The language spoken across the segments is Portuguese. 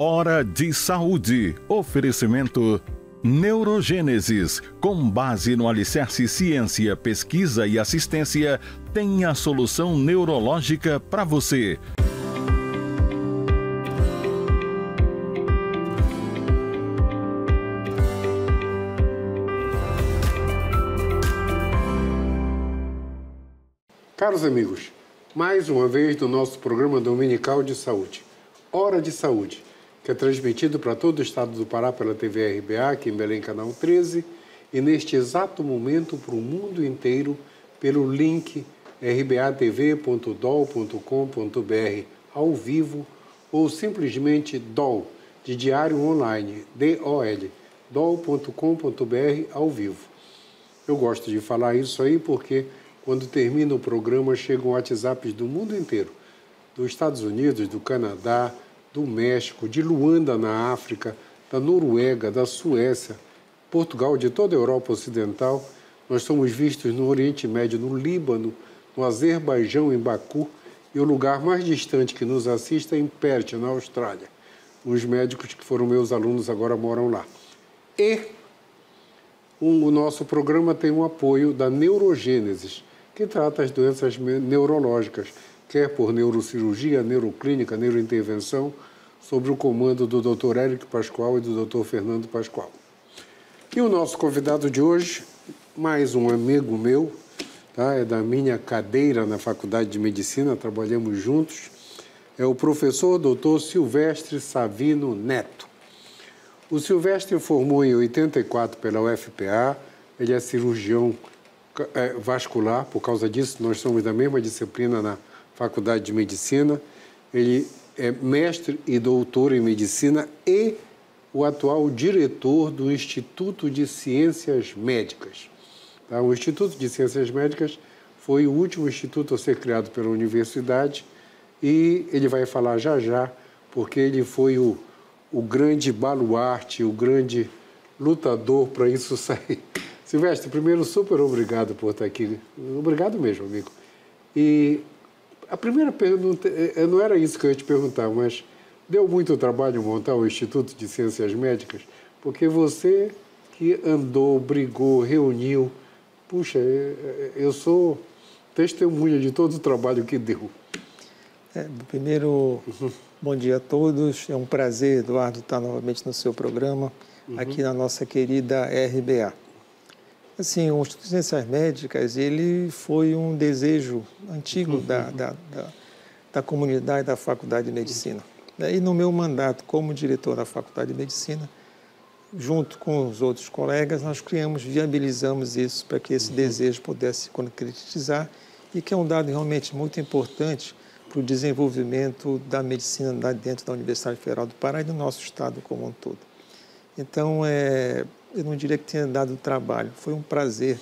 Hora de Saúde. Oferecimento Neurogênesis. Com base no alicerce ciência, pesquisa e assistência, tem a solução neurológica para você. Caros amigos, mais uma vez no nosso programa dominical de saúde, Hora de Saúde, que é transmitido para todo o estado do Pará pela TV RBA, aqui em Belém, canal 13, e neste exato momento para o mundo inteiro pelo link rbatv.dol.com.br ao vivo ou simplesmente DOL, de Diário Online, DOL, dol.com.br ao vivo. Eu gosto de falar isso aí porque quando termina o programa chegam WhatsApps do mundo inteiro, dos Estados Unidos, do Canadá, do México, de Luanda, na África, da Noruega, da Suécia, Portugal, de toda a Europa Ocidental. Nós somos vistos no Oriente Médio, no Líbano, no Azerbaijão, em Baku, e o lugar mais distante que nos assiste é em Perth, na Austrália. Os médicos que foram meus alunos agora moram lá. E o nosso programa tem um apoio da Neurogênesis, que trata as doenças neurológicas, quer por neurocirurgia, neuroclínica, neurointervenção, sob o comando do Dr. Érico Pascoal e do Dr. Fernando Pascoal. E o nosso convidado de hoje, mais um amigo meu, tá? É da minha cadeira na Faculdade de Medicina, trabalhamos juntos, é o professor Dr. Silvestre Savino Neto. O Silvestre formou em 84 pela UFPA, ele é cirurgião vascular, por causa disso nós somos da mesma disciplina na Faculdade de Medicina. Ele é mestre e doutor em medicina e o atual diretor do Instituto de Ciências Médicas. Tá? O Instituto de Ciências Médicas foi o último instituto a ser criado pela universidade e ele vai falar já já, porque ele foi o grande baluarte, o grande lutador para isso sair. Silvestre, primeiro, super obrigado por estar aqui. Obrigado mesmo, amigo. E a primeira pergunta, não era isso que eu ia te perguntar, mas deu muito trabalho montar o Instituto de Ciências Médicas, porque você que andou, brigou, reuniu, puxa, eu sou testemunha de todo o trabalho que deu. Primeiro, bom dia a todos. É um prazer, Eduardo, estar novamente no seu programa, aqui na nossa querida RBA. Assim, o Instituto de Ciências Médicas, ele foi um desejo antigo da comunidade da Faculdade de Medicina. E no meu mandato como diretor da Faculdade de Medicina, junto com os outros colegas, nós viabilizamos isso para que esse desejo pudesse se concretizar e que é um dado realmente muito importante para o desenvolvimento da medicina dentro da Universidade Federal do Pará e do nosso estado como um todo. Então, eu não diria que tenha dado trabalho, foi um prazer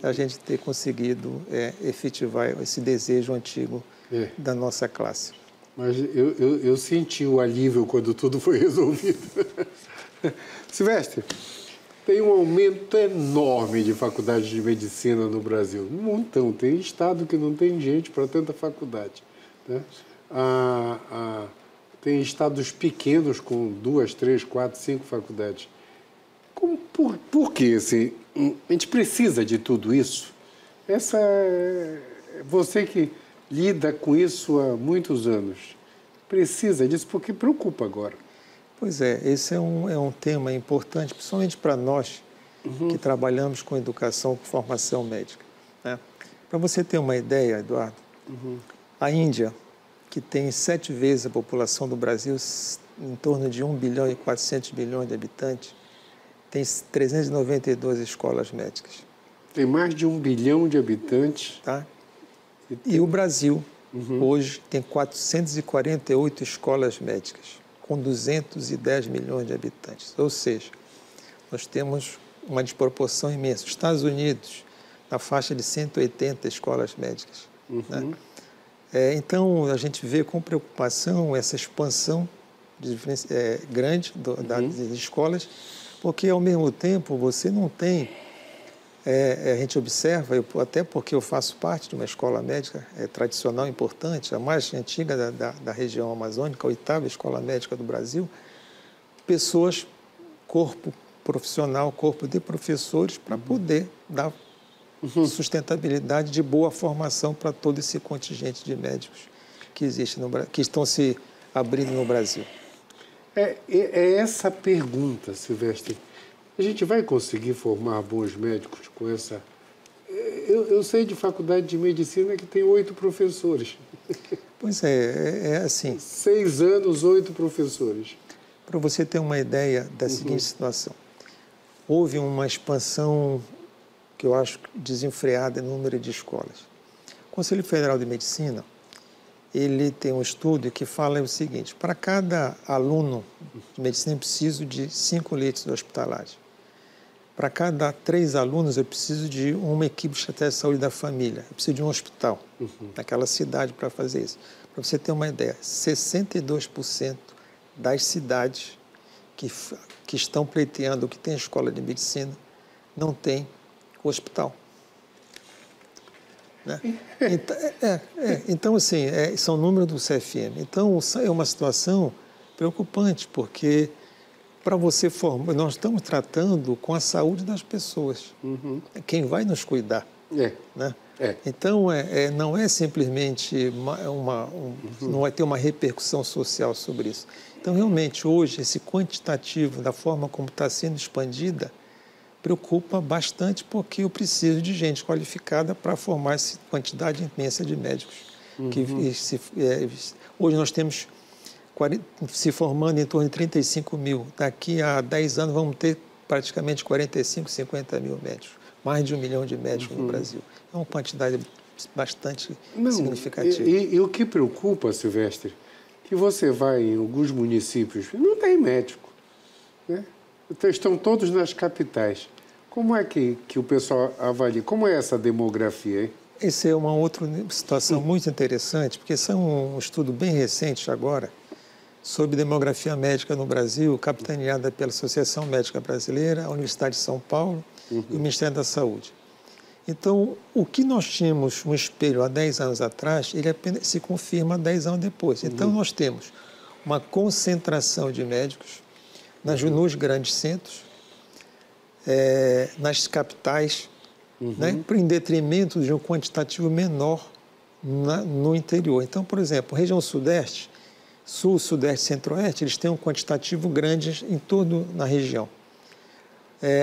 a gente ter conseguido efetivar esse desejo antigo da nossa classe. Mas eu senti o alívio quando tudo foi resolvido. Silvestre, tem um aumento enorme de faculdades de medicina no Brasil, um montão, tem estado que não tem gente para tanta faculdade, né? Tem estados pequenos com 2, 3, 4, 5 faculdades. Por que assim, a gente precisa de tudo isso? Você que lida com isso há muitos anos, precisa disso porque preocupa agora. Pois é, esse é um tema importante, principalmente para nós que trabalhamos com educação, com formação médica, né? Para você ter uma ideia, Eduardo, a Índia, que tem 7 vezes a população do Brasil, em torno de 1 bilhão e 400 milhões de habitantes, tem 392 escolas médicas. Tem mais de 1 bilhão de habitantes. Tá? E o Brasil, hoje, tem 448 escolas médicas, com 210 milhões de habitantes. Ou seja, nós temos uma desproporção imensa. Os Estados Unidos, na faixa de 180 escolas médicas. Né? Então, a gente vê com preocupação essa expansão grande das escolas, porque, ao mesmo tempo, você não tem a gente observa, até porque eu faço parte de uma escola médica tradicional importante, a mais antiga da região amazônica, a 8ª escola médica do Brasil, pessoas, corpo profissional, corpo de professores, para poder dar sustentabilidade de boa formação para todo esse contingente de médicos que existe que estão se abrindo no Brasil. É essa pergunta, Silvestre. A gente vai conseguir formar bons médicos com essa... Eu sei de faculdade de medicina que tem 8 professores. Pois é assim. 6 anos, 8 professores. Para você ter uma ideia da seguinte situação. Houve uma expansão, que eu acho desenfreada, no número de escolas. O Conselho Federal de Medicina, ele tem um estudo que fala o seguinte: para cada aluno de medicina eu preciso de 5 leitos de hospitalidade. Para cada 3 alunos eu preciso de uma equipe de estratégia de saúde da família. Eu preciso de um hospital naquela cidade para fazer isso. Para você ter uma ideia, 62% das cidades que estão pleiteando, que tem escola de medicina, não tem hospital. Né? Então, assim, são números do CFM. Então, é uma situação preocupante, porque para você formar, nós estamos tratando com a saúde das pessoas. Quem vai nos cuidar. Né? Então, não é simplesmente não vai ter uma repercussão social sobre isso. Então, realmente, hoje, esse quantitativo, da forma como está sendo expandida, preocupa bastante, porque eu preciso de gente qualificada para formar essa quantidade imensa de médicos. Hoje nós temos se formando em torno de 35 mil. Daqui a 10 anos vamos ter praticamente 45, 50 mil médicos. Mais de 1 milhão de médicos no Brasil. É uma quantidade bastante significativa. E o que preocupa, Silvestre, que você vai em alguns municípios, não tem médico, né? Então, estão todos nas capitais. Como é que o pessoal avalia? Como é essa demografia, hein? Essa é uma outra situação muito interessante, porque isso é um estudo bem recente agora sobre demografia médica no Brasil, capitaneada pela Associação Médica Brasileira, a Universidade de São Paulo e o Ministério da Saúde. Então, o que nós tínhamos um espelho há 10 anos atrás, ele apenas se confirma 10 anos depois. Então, nós temos uma concentração de médicos nos grandes centros, nas capitais, né, em detrimento de um quantitativo menor no interior. Então, por exemplo, região sudeste, sul, sudeste, centro-oeste, eles têm um quantitativo grande em toda na região.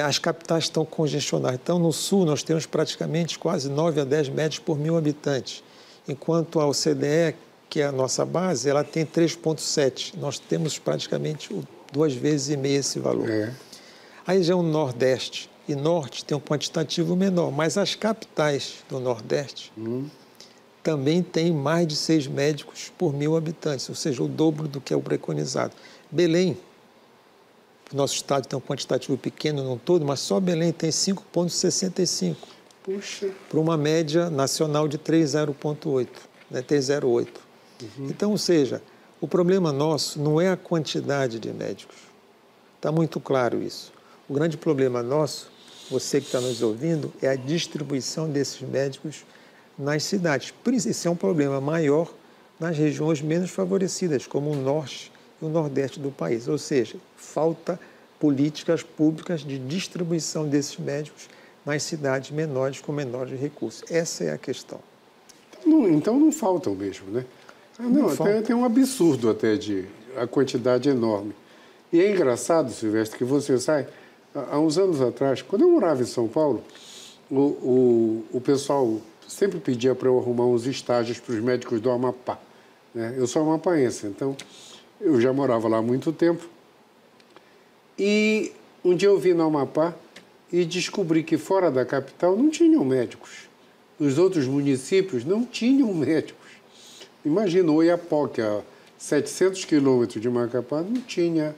As capitais estão congestionadas. Então, no sul, nós temos praticamente quase 9 a 10 médicos por 1.000 habitantes, enquanto a OCDE, que é a nossa base, ela tem 3,7. Nós temos praticamente 2,5 vezes esse valor. A região nordeste e norte tem um quantitativo menor, mas as capitais do nordeste também têm mais de 6 médicos por 1.000 habitantes, ou seja, o dobro do que é o preconizado. Belém, o nosso estado tem um quantitativo pequeno no todo, mas só Belém tem 5,65. Puxa. Para uma média nacional de 3,0,8, né, 3,08. Então, ou seja, o problema nosso não é a quantidade de médicos. Está muito claro isso. O grande problema nosso, você que está nos ouvindo, é a distribuição desses médicos nas cidades. Isso é um problema maior nas regiões menos favorecidas, como o norte e o nordeste do país. Ou seja, falta políticas públicas de distribuição desses médicos nas cidades menores com menores recursos. Essa é a questão. Então não faltam mesmo, né? Tem um absurdo até a quantidade enorme. E é engraçado, Silvestre, que você sai... Há uns anos atrás, quando eu morava em São Paulo, o pessoal sempre pedia para eu arrumar uns estágios para os médicos do Amapá, né? Eu sou amapaense, então eu já morava lá há muito tempo. E um dia eu vim no Amapá e descobri que fora da capital não tinham médicos. Os outros municípios não tinham médicos. Imagina, o Oiapoque, a 700 quilômetros de Macapá, não tinha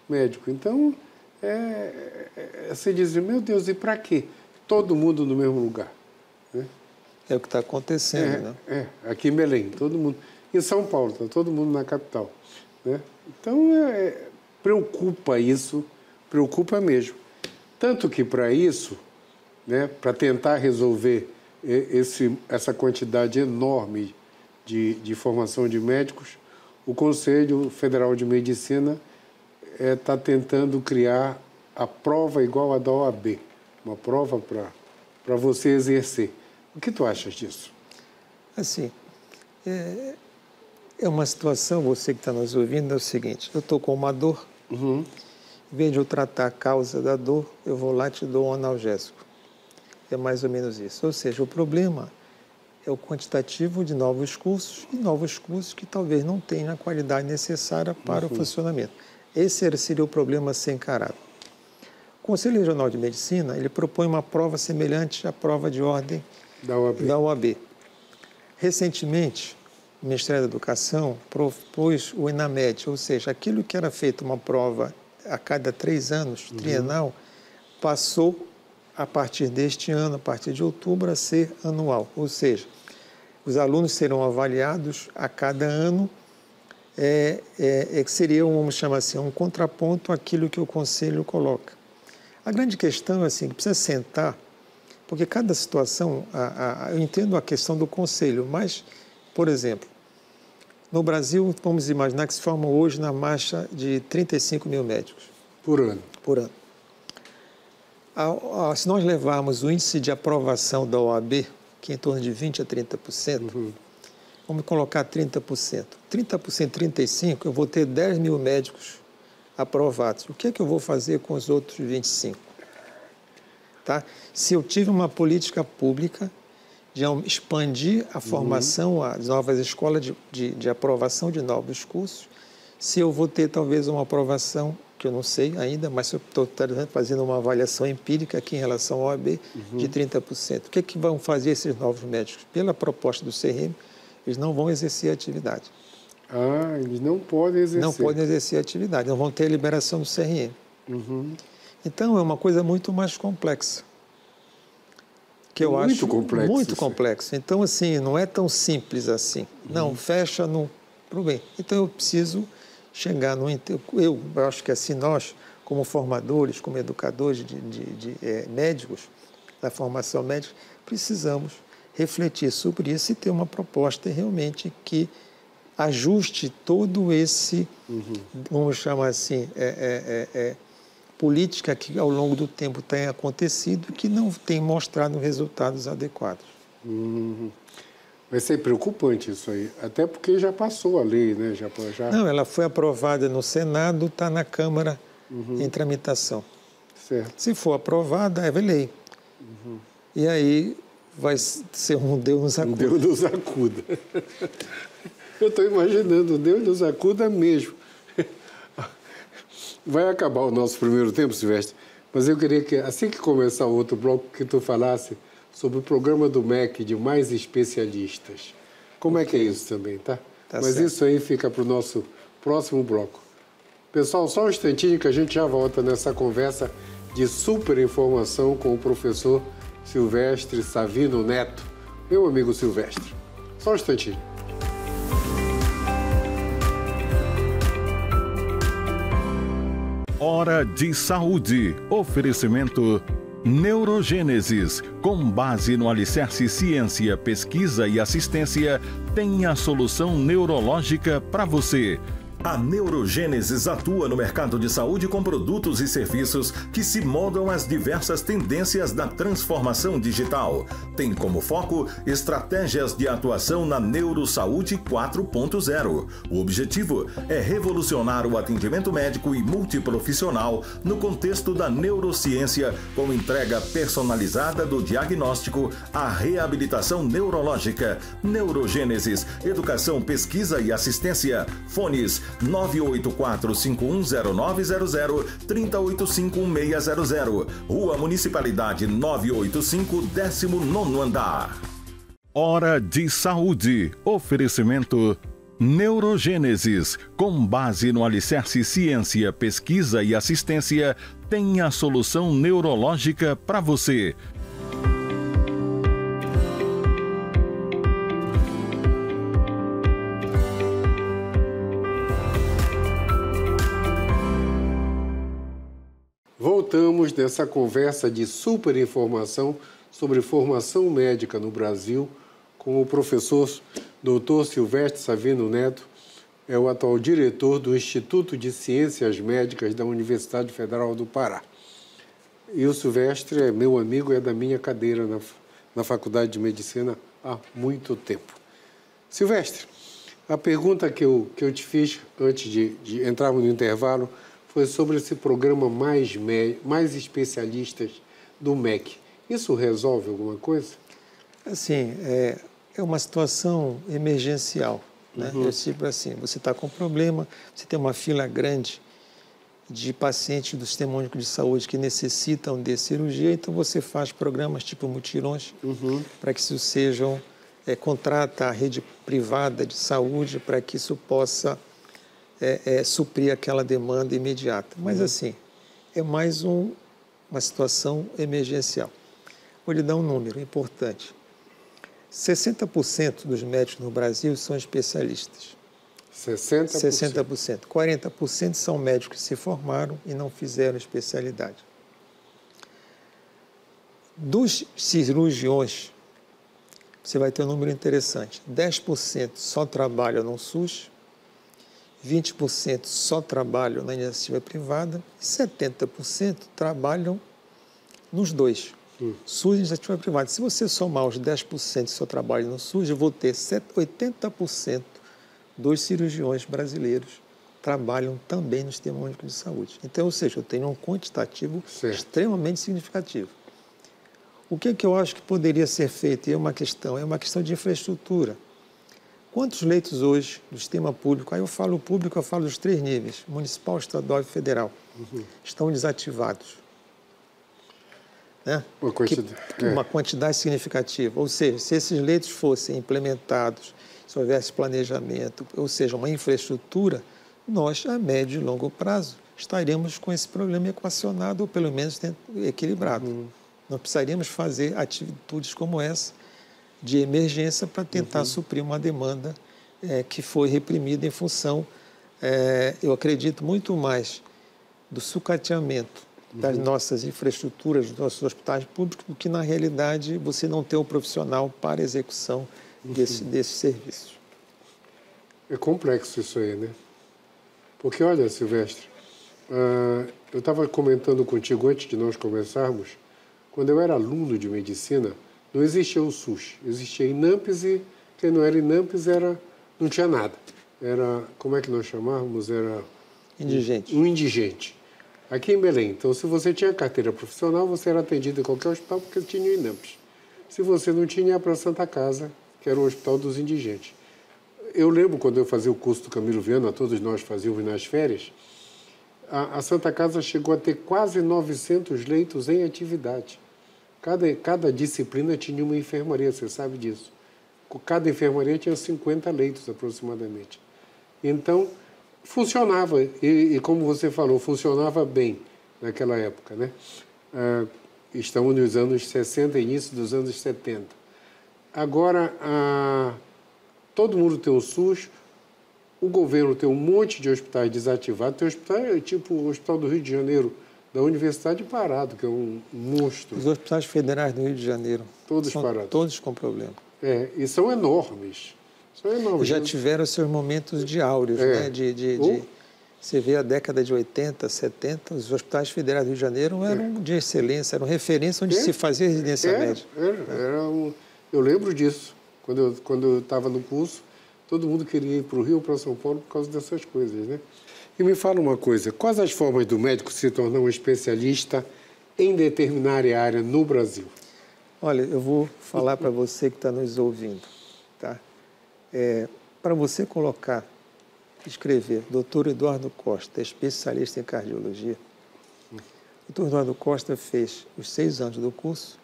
médico. Então, você diz, meu Deus, e para quê? Todo mundo no mesmo lugar, né? É o que está acontecendo, né? Aqui em Belém, todo mundo. Em São Paulo, está todo mundo na capital, né? Então, preocupa isso, preocupa mesmo. Tanto que, para isso, né, para tentar resolver essa quantidade enorme de formação de médicos, o Conselho Federal de Medicina está tentando criar a prova igual a da OAB, uma prova para você exercer. O que tu achas disso? Assim, é uma situação, você que está nos ouvindo, é o seguinte: eu estou com uma dor, em vez de eu tratar a causa da dor, eu vou lá e te dou um analgésico. É mais ou menos isso. Ou seja, o problema é o quantitativo de novos cursos e novos cursos que talvez não tenham a qualidade necessária para o funcionamento. Esse seria o problema a ser encarado. O Conselho Regional de Medicina, ele propõe uma prova semelhante à prova de ordem da OAB. Recentemente, o Ministério da Educação propôs o ENAMED, ou seja, aquilo que era feito uma prova a cada 3 anos, trienal, passou a partir deste ano, a partir de outubro, a ser anual. Ou seja, os alunos serão avaliados a cada ano, que seria, vamos chamar assim, um contraponto àquilo que o Conselho coloca. A grande questão é assim, que precisa sentar, porque cada situação, eu entendo a questão do Conselho, mas, por exemplo, no Brasil, vamos imaginar que se formam hoje na marcha de 35 mil médicos. Por ano. Por ano. Se nós levarmos o índice de aprovação da OAB, que é em torno de 20% a 30%, vamos colocar 30%. 30%, 35%, eu vou ter 10 mil médicos aprovados. O que é que eu vou fazer com os outros 25%? Tá? Se eu tive uma política pública de expandir a formação, as novas escolas de aprovação de novos cursos, se eu vou ter talvez uma aprovação, que eu não sei ainda, mas eu estou fazendo uma avaliação empírica aqui em relação ao OAB, de 30%. O que é que vão fazer esses novos médicos? Pela proposta do CRM, eles não vão exercer a atividade. Eles não podem exercer. Não podem exercer a atividade, não vão ter a liberação do CRM. Então, é uma coisa muito mais complexa. Que eu acho complexo. Muito complexo. Então, assim, não é tão simples assim. Não, fecha no... Tudo bem. Então, eu preciso chegar no... Eu acho que assim, nós, como formadores, como educadores de médicos, da formação médica, precisamos refletir sobre isso e ter uma proposta realmente que ajuste todo esse, vamos chamar assim, política que ao longo do tempo tem acontecido, que não tem mostrado resultados adequados. Vai ser preocupante isso aí, até porque já passou a lei, né? Não, ela foi aprovada no Senado, está na Câmara em tramitação. Certo. Se for aprovada, é lei. E aí vai ser um Deus nos acuda. Deus nos acuda. Eu estou imaginando, Deus nos acuda mesmo. Vai acabar o nosso primeiro tempo, Silvestre, mas eu queria que, assim que começar o outro bloco, que tu falasse sobre o programa do MEC de mais especialistas. Como é que é isso também, tá? Mas certo. Isso aí fica para o nosso próximo bloco. Pessoal, só um instantinho que a gente já volta nessa conversa de super informação com o professor Silvestre Savino Neto, meu amigo Silvestre. Só um instantinho. Hora de Saúde. Oferecimento Neurogênesis. Com base no alicerce ciência, pesquisa e assistência, tem a solução neurológica para você. A Neurogênesis atua no mercado de saúde com produtos e serviços que se moldam às diversas tendências da transformação digital. Tem como foco estratégias de atuação na Neurosaúde 4.0. O objetivo é revolucionar o atendimento médico e multiprofissional no contexto da neurociência, com entrega personalizada do diagnóstico à reabilitação neurológica. Neurogênesis, educação, pesquisa e assistência. Fones 984-510900, 3085-1600. Rua Municipalidade 985, 19º andar. Hora de Saúde. Oferecimento Neurogênesis. Com base no alicerce ciência, pesquisa e assistência, tem a solução neurológica para você. Voltamos nessa conversa de super informação sobre formação médica no Brasil com o professor Dr. Silvestre Savino Neto, é o atual diretor do Instituto de Ciências Médicas da Universidade Federal do Pará. E o Silvestre é meu amigo, é da minha cadeira na Faculdade de Medicina há muito tempo. Silvestre, a pergunta que eu te fiz antes de entrarmos no intervalo foi sobre esse programa mais especialistas do MEC. Isso resolve alguma coisa? Assim, é uma situação emergencial, né? Uhum. Tipo assim, você está com um problema, você tem uma fila grande de pacientes do Sistema Único de Saúde que necessitam de cirurgia, então você faz programas tipo mutirões para que isso sejam, contrata a rede privada de saúde para que isso possa suprir aquela demanda imediata. Mas assim, é mais uma situação emergencial. Vou lhe dar um número importante. 60% dos médicos no Brasil são especialistas. 60%. 40% são médicos que se formaram e não fizeram especialidade. Dos cirurgiões, você vai ter um número interessante. 10% só trabalham no SUS, 20% só trabalham na iniciativa privada e 70% trabalham nos dois, SUS e iniciativa privada. Se você somar os 10% que só trabalham no SUS, eu vou ter 80% dos cirurgiões brasileiros trabalham também no Sistema Único de Saúde. Então, ou seja, eu tenho um quantitativo extremamente significativo. O que eu acho que poderia ser feito? É uma questão de infraestrutura. Quantos leitos hoje do sistema público, aí eu falo público, eu falo dos 3 níveis, municipal, estadual e federal, estão desativados? Né? Uma quantidade significativa. Ou seja, se esses leitos fossem implementados, se houvesse planejamento, ou seja, uma infraestrutura, nós, a médio e longo prazo, estaremos com esse problema equacionado, ou pelo menos equilibrado. Não precisaríamos fazer atitudes como essa, de emergência, para tentar suprir uma demanda que foi reprimida em função, eu acredito, muito mais do sucateamento das nossas infraestruturas, dos nossos hospitais públicos, do que, na realidade, você não ter um profissional para execução desses serviços. É complexo isso aí, né? Porque, olha, Silvestre, eu estava comentando contigo antes de nós conversarmos, quando eu era aluno de medicina, não existia o SUS, existia INAMPS e quem não era INAMPS não tinha nada. Era, como é que nós chamávamos? Era indigente. Um indigente. Aqui em Belém. Então, se você tinha carteira profissional, você era atendido em qualquer hospital porque tinha o INAMPS. Se você não tinha, ia para a Santa Casa, que era o Hospital dos Indigentes. Eu lembro quando eu fazia o curso do Camilo Viana, todos nós fazíamos nas férias, a Santa Casa chegou a ter quase 900 leitos em atividade. Cada disciplina tinha uma enfermaria, você sabe disso. Cada enfermaria tinha 50 leitos aproximadamente. Então, funcionava, e como você falou, funcionava bem naquela época, né? Estamos nos anos 60, início dos anos 70. Agora, todo mundo tem o SUS, o governo tem um monte de hospitais desativados, tem hospital tipo o Hospital do Rio de Janeiro, da Universidade parado, que é um monstro. Os hospitais federais do Rio de Janeiro. Todos parados. Todos com problema. E são enormes. Já tiveram seus momentos de áureos, né? Você vê a década de 80, 70, os hospitais federais do Rio de Janeiro eram de excelência, eram referência onde se fazia residência médica. Eu lembro disso. Quando eu estava no curso, todo mundo queria ir para o Rio ou para São Paulo por causa dessas coisas, né? E me fala uma coisa, quais as formas do médico se tornar um especialista em determinar área no Brasil? Olha, eu vou falar para você que está nos ouvindo, tá? Para você escrever Dr. Eduardo Costa, especialista em cardiologia, o Dr. Eduardo Costa fez os 6 anos do curso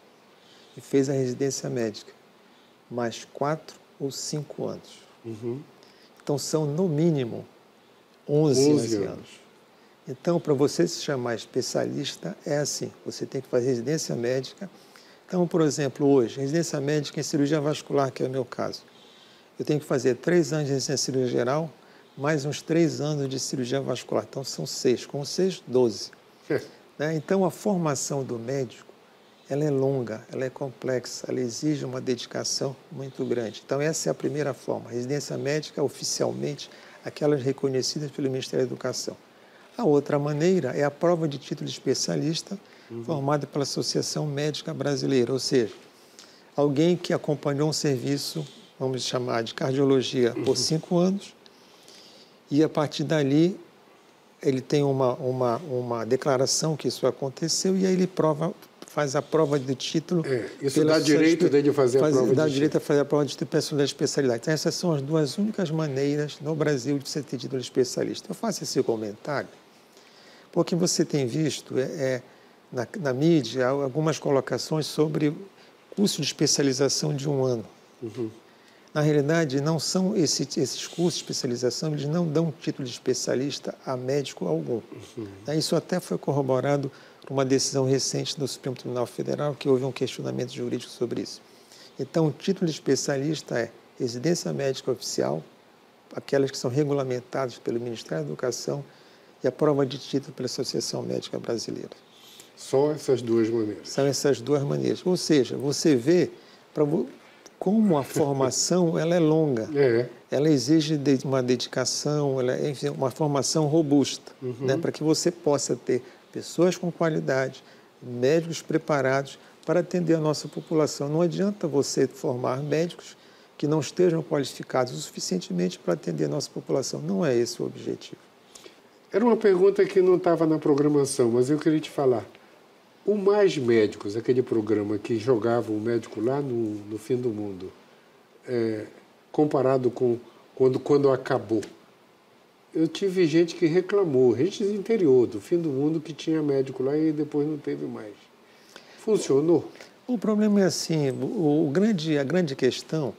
e fez a residência médica, mais 4 ou 5 anos. Então, são, no mínimo, 11 anos. Então, para você se chamar especialista, é assim, você tem que fazer residência médica. Então, por exemplo, hoje, residência médica em cirurgia vascular, que é o meu caso. Eu tenho que fazer 3 anos de residência em cirurgia geral, mais uns 3 anos de cirurgia vascular. Então, são 6. Com 6, 12. né? Então, a formação do médico, ela é longa, ela é complexa, ela exige uma dedicação muito grande. Então, essa é a primeira forma. A residência médica, oficialmente, aquelas reconhecidas pelo Ministério da Educação. A outra maneira é a prova de título de especialista, formada pela Associação Médica Brasileira, ou seja, alguém que acompanhou um serviço, vamos chamar de cardiologia, por 5 anos, e a partir dali ele tem uma declaração que isso aconteceu, e aí ele faz a prova de título. Isso dá direito dele fazer a prova de título. Dá direito a fazer a prova de título da especialidade. Então, essas são as duas únicas maneiras no Brasil de você ter título de especialista. Eu faço esse comentário porque você tem visto na mídia algumas colocações sobre curso de especialização de 1 ano. Na realidade, não são esses cursos de especialização, eles não dão título de especialista a médico algum. Isso até foi corroborado por uma decisão recente do Supremo Tribunal Federal, que houve um questionamento jurídico sobre isso. Então, o título de especialista é residência médica oficial, aquelas que são regulamentadas pelo Ministério da Educação, e a prova de título pela Associação Médica Brasileira. Só essas duas maneiras? São essas duas maneiras. Ou seja, você vê como a formação ela é longa. Ela exige uma dedicação, ela é uma formação robusta, né, para que você possa ter pessoas com qualidade, médicos preparados para atender a nossa população. Não adianta você formar médicos que não estejam qualificados o suficientemente para atender a nossa população. Não é esse o objetivo. Era uma pergunta que não estava na programação, mas eu queria te falar. O Mais Médicos, aquele programa que jogava o médico lá no fim do mundo, comparado com quando acabou, eu tive gente que reclamou, gente do interior, do fim do mundo, que tinha médico lá e depois não teve mais. Funcionou? O problema é assim, a grande questão,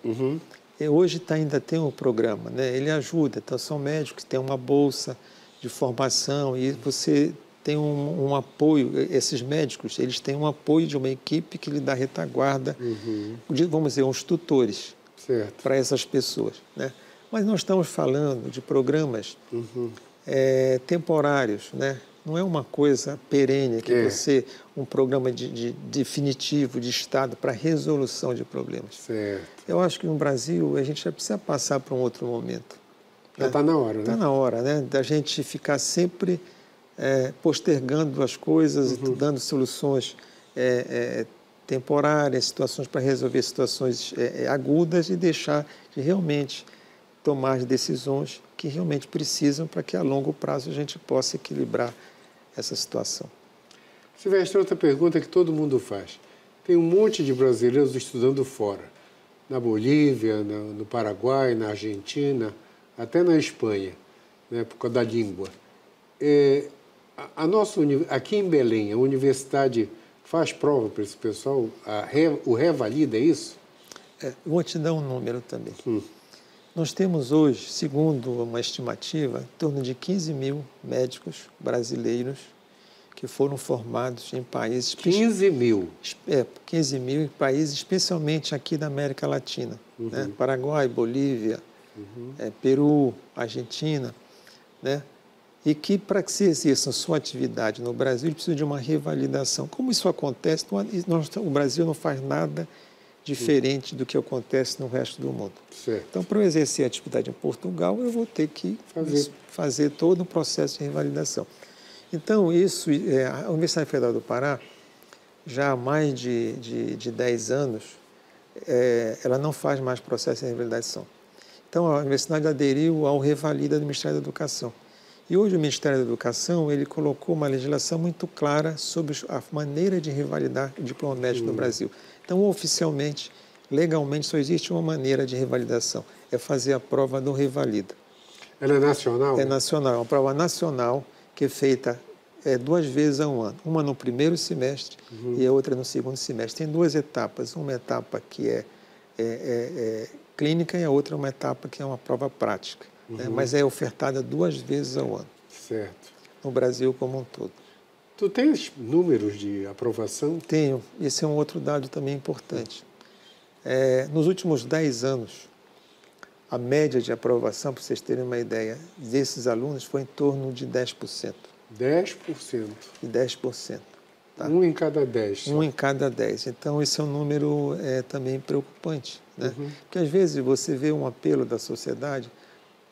hoje ainda tem um programa, né? Ele ajuda, então são médicos que têm uma bolsa de formação e você tem um apoio, esses médicos, eles têm um apoio de uma equipe que lhe dá retaguarda, vamos dizer, uns tutores para essas pessoas, né? Mas nós estamos falando de programas temporários, né? Não é uma coisa perene, um programa definitivo de Estado para resolução de problemas. Eu acho que no Brasil a gente já precisa passar para um outro momento. Já está na hora, né? Está na hora, né? Da gente ficar sempre postergando as coisas, dando soluções temporárias, situações para resolver situações agudas e deixar de realmente tomar as decisões que realmente precisam para que a longo prazo a gente possa equilibrar essa situação. Silvestre, outra pergunta que todo mundo faz. Tem um monte de brasileiros estudando fora, na Bolívia, no Paraguai, na Argentina, até na Espanha, né, por causa da língua. Aqui em Belém, a universidade faz prova para esse pessoal? O revalida, é isso? Vou te dar um número também. Nós temos hoje, segundo uma estimativa, em torno de 15 mil médicos brasileiros que foram formados em países... 15 mil? 15 mil em países, especialmente aqui da América Latina. Né? Paraguai, Bolívia, Peru, Argentina, né? E que, para que se exerça sua atividade no Brasil, ele precisa de uma revalidação. Como isso acontece, o Brasil não faz nada diferente do que acontece no resto do mundo. Então, para eu exercer a atividade em Portugal, eu vou ter que fazer todo o processo de revalidação. Então, a Universidade Federal do Pará, já há mais de 10 anos, ela não faz mais processo de revalidação. Então, a universidade aderiu ao Revalida do Ministério da Educação. E hoje o Ministério da Educação ele colocou uma legislação muito clara sobre a maneira de revalidar o diploma médico no Brasil. Então, oficialmente, legalmente, só existe uma maneira de revalidação, é fazer a prova do Revalida. Ela é nacional? É nacional, é uma prova nacional que é feita 2 vezes a um ano. Uma no primeiro semestre e a outra no segundo semestre. Tem 2 etapas, uma etapa que é clínica e a outra uma etapa que é uma prova prática. Né? Mas é ofertada 2 vezes ao ano. Certo. No Brasil como um todo. Tu tens números de aprovação? Tenho. Esse é um outro dado também importante. Nos últimos 10 anos, a média de aprovação, para vocês terem uma ideia, desses alunos foi em torno de 10%. 10%. E 10%. Tá? 1 em cada 10. Só. 1 em cada 10. Então, esse é um número também preocupante, né? Porque, às vezes, você vê um apelo da sociedade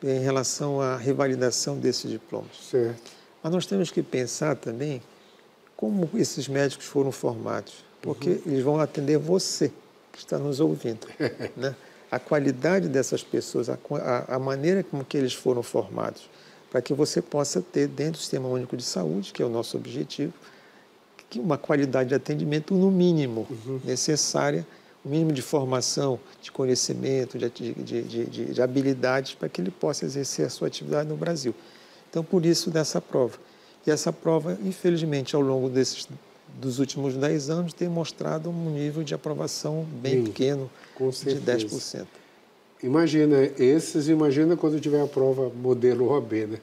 em relação à revalidação desses diplomas. Certo. Mas nós temos que pensar também como esses médicos foram formados, porque eles vão atender você, que está nos ouvindo, né? A qualidade dessas pessoas, a maneira como que eles foram formados, para que você possa ter, dentro do Sistema Único de Saúde, que é o nosso objetivo, que uma qualidade de atendimento no mínimo necessária, o mínimo de formação, de conhecimento, de habilidades para que ele possa exercer a sua atividade no Brasil. Então, por isso, dessa prova. E essa prova, infelizmente, ao longo dos últimos 10 anos, tem mostrado um nível de aprovação bem pequeno, de 10%. Imagina quando tiver a prova modelo OAB, né?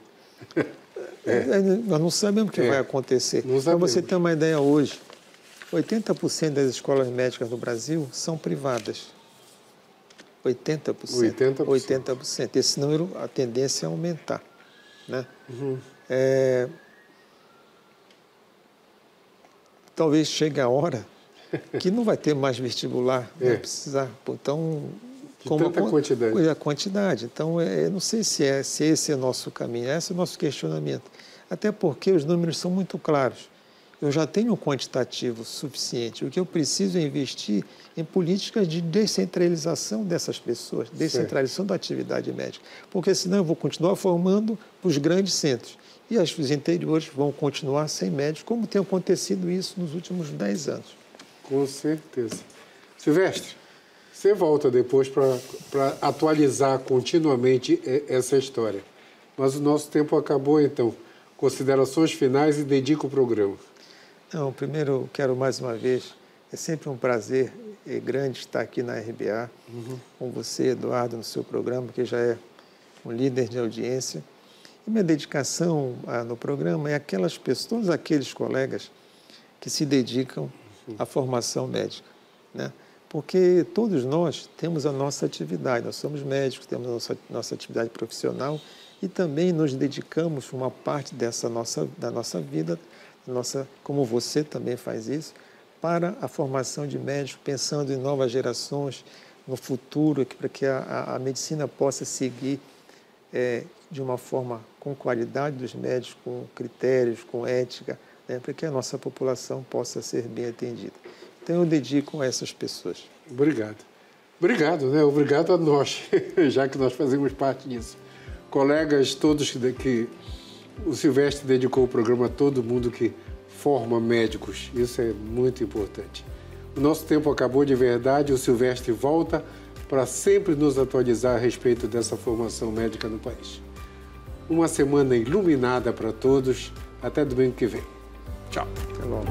Nós não sabemos o que vai acontecer. Para você ter uma ideia hoje, 80% das escolas médicas no Brasil são privadas. 80%. 80%. Esse número, a tendência é aumentar, né? Talvez chegue a hora que não vai ter mais vestibular, vai precisar. Então, tanta quantidade. Então, eu não sei se esse é o nosso caminho, esse é o nosso questionamento. Até porque os números são muito claros. Eu já tenho um quantitativo suficiente. O que eu preciso é investir em políticas de descentralização dessas pessoas, descentralização da atividade médica. Porque senão eu vou continuar formando os grandes centros. E os interiores vão continuar sem médicos, como tem acontecido isso nos últimos 10 anos. Com certeza. Silvestre, você volta depois para atualizar continuamente essa história. Mas o nosso tempo acabou, então. Considerações finais e dedico o programa. Não, primeiro, quero mais uma vez, é sempre um prazer grande estar aqui na RBA, com você, Eduardo, no seu programa, que já é um líder de audiência. E minha dedicação no programa é aquelas pessoas, todos aqueles colegas que se dedicam à formação médica, né? Porque todos nós temos a nossa atividade, nós somos médicos, temos a nossa atividade profissional e também nos dedicamos uma parte da nossa vida, como você também faz isso, para a formação de médicos, pensando em novas gerações, no futuro, para que a medicina possa seguir de uma forma com qualidade dos médicos, com critérios, com ética, né, para que a nossa população possa ser bem atendida. Então, eu dedico a essas pessoas. Obrigado. Obrigado, né? Obrigado a nós, já que nós fazemos parte disso. Colegas todos que o Silvestre dedicou o programa a todo mundo que forma médicos. Isso é muito importante. O nosso tempo acabou de verdade. O Silvestre volta para sempre nos atualizar a respeito dessa formação médica no país. Uma semana iluminada para todos. Até domingo que vem. Tchau. Até logo.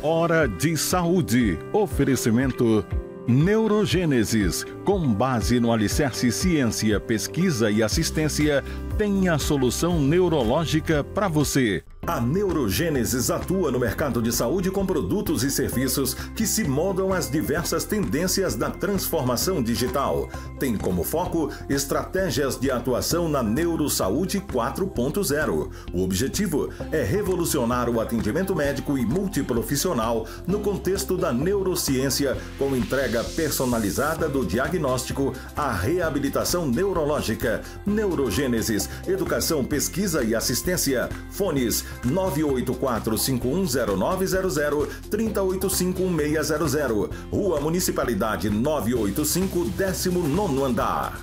Hora de Saúde. Oferecimento Neurogênesis. Com base no alicerce ciência, pesquisa e assistência, tem a solução neurológica para você. A Neurogênesis atua no mercado de saúde com produtos e serviços que se moldam às diversas tendências da transformação digital. Tem como foco estratégias de atuação na Neurosaúde 4.0. O objetivo é revolucionar o atendimento médico e multiprofissional no contexto da neurociência, com entrega personalizada do diagnóstico à reabilitação neurológica. Neurogênesis, educação, pesquisa e assistência. Fones 984-510900, 3085-1600. Rua Municipalidade 985, 19º andar.